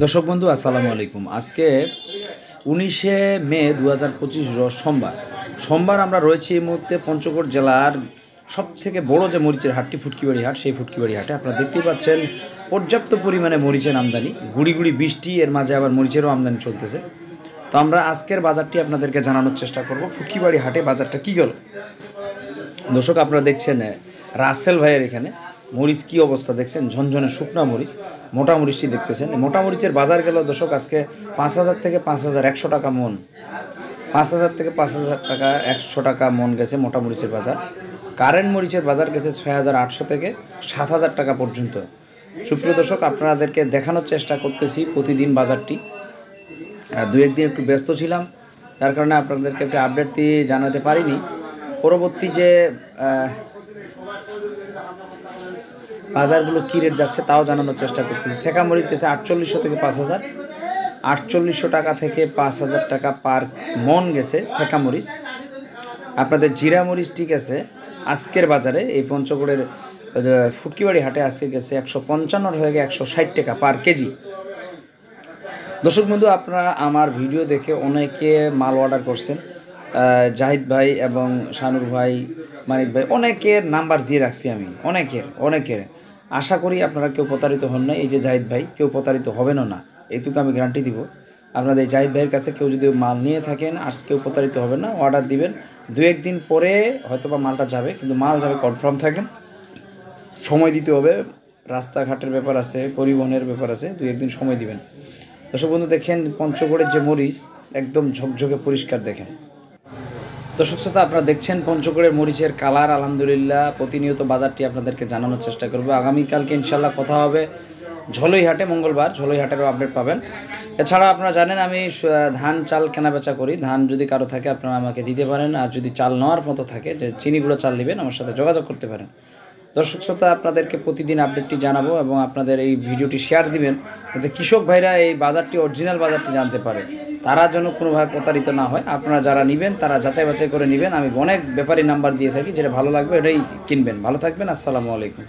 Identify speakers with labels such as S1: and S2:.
S1: দর্শক বন্ধু আসসালামু আলাইকুম। আজকে 19শে মে 2025 রোজ সোমবার আমরা রয়েছি এই মুহূর্তে পঞ্চগড় জেলার সবথেকে বড় যে মরিচের হাটটি ফুটকিবাড়ি হাট, সেই ফুটকিবাড়ি হাটে আপনারা দেখতেই পাচ্ছেন পর্যাপ্ত পরিমাণে মরিচের আমদানি, গুড়ি গুড়ি বৃষ্টি, এর মাঝে আবার মরিচেরও আমদানি চলতেছে। তো আমরা আজকের বাজারটি আপনাদেরকে জানানোর চেষ্টা করব। ফুটকিবাড়ি হাটে বাজারটা কী গেল দর্শক, আপনারা দেখছেন রাসেল ভাইয়ের এখানে মরিচ কি অবস্থা দেখছেন, ঝনঝনে শুকনা মরিচ, মোটা মরিচটি দেখতেছেন। মোটা মরিচের বাজার গেল দর্শক আজকে 5,000 থেকে 5,100 টাকা মন, 5,000 থেকে 5,000 টাকা 100 টাকা মন গেছে মোটা মরিচের বাজার। কারেন্ট মরিচের বাজার গেছে 6,800 থেকে 7,000 টাকা পর্যন্ত। সুপ্রিয় দর্শক, আপনাদেরকে দেখানোর চেষ্টা করতেছি প্রতিদিন বাজারটি। দু একদিন একটু ব্যস্ত ছিলাম, যার কারণে আপনাদেরকে একটা আপডেট দিয়ে জানাতে পারিনি। পরবর্তী যে বাজারগুলো কী রেট যাচ্ছে তাও জানানোর চেষ্টা করতেছি। সেকা মরিচ গেছে 4800 থেকে 5,000, 4800 টাকা থেকে 5,000 টাকা পার মন গেছে সেকা মরিচ। আপনাদের জিরা মরিচ ঠিক আছে আজকের বাজারে এই পঞ্চগড়ের ফুটকিবাড়ি হাটে আজকে গেছে 155 থেকে 160 টাকা পার কেজি। দর্শক বন্ধু, আপনারা আমার ভিডিও দেখে অনেকে মাল অর্ডার করছেন, জাহিদ ভাই এবং শানুর ভাই, মানিক ভাই, অনেকের নাম্বার দিয়ে রাখছি আমি, অনেকের। আশা করি আপনারা কেউ প্রতারিত হন না। এই যে জাহিদ ভাই, কেউ প্রতারিত হবেনও না, এইটুকু আমি গ্যারান্টি দিব। আপনাদের এই জাহিদ ভাইয়ের কাছে কেউ যদি মাল নিয়ে থাকেন আর কেউ প্রতারিত হবেন না। অর্ডার দিবেন, দু একদিন পরে হয়তো বা মালটা যাবে, কিন্তু মাল যাবে কনফার্ম থাকেন। সময় দিতে হবে, রাস্তাঘাটের ব্যাপার আছে, পরিবহনের ব্যাপার আছে, দু একদিন সময় দিবেন। দর্শক বন্ধু দেখেন পঞ্চগড়ের যে মরিচ একদম ঝকঝকে পরিষ্কার দেখেন। দর্শক শ্রোতা, আপনারা দেখছেন পঞ্চগড়ের মরিচের কালার। আলহামদুলিল্লাহ প্রতিনিয়ত বাজারটি আপনাদেরকে জানানোর চেষ্টা করবো। আগামীকালকে ইনশাল্লাহ কথা হবে ঝলইহাটে, মঙ্গলবার ঝলইহাটেরও আপডেট পাবেন। এছাড়া আপনারা জানেন আমি ধান চাল কেনাবেচা করি। ধান যদি কারো থাকে আপনারা আমাকে দিতে পারেন, আর যদি চাল নেওয়ার মতো থাকে, যে চিনিগুলো চাল নেবেন, আমার সাথে যোগাযোগ করতে পারেন। দর্শক শ্রোতা, আপনাদেরকে প্রতিদিন আপডেটটি জানাবো এবং আপনাদের এই ভিডিওটি শেয়ার দিবেন, যাতে কৃষক ভাইরা এই বাজারটি, অরিজিনাল বাজারটি জানতে পারে, তারা যেন কোনোভাবে প্রতারিত না হয়। আপনারা যারা নেবেন তারা যাচাই বাছাই করে নেবেন। আমি অনেক ব্যাপারী নাম্বার দিয়ে থাকি, যেটা ভালো লাগবে এটাই কিনবেন। ভালো থাকবেন, আসসালামু আলাইকুম।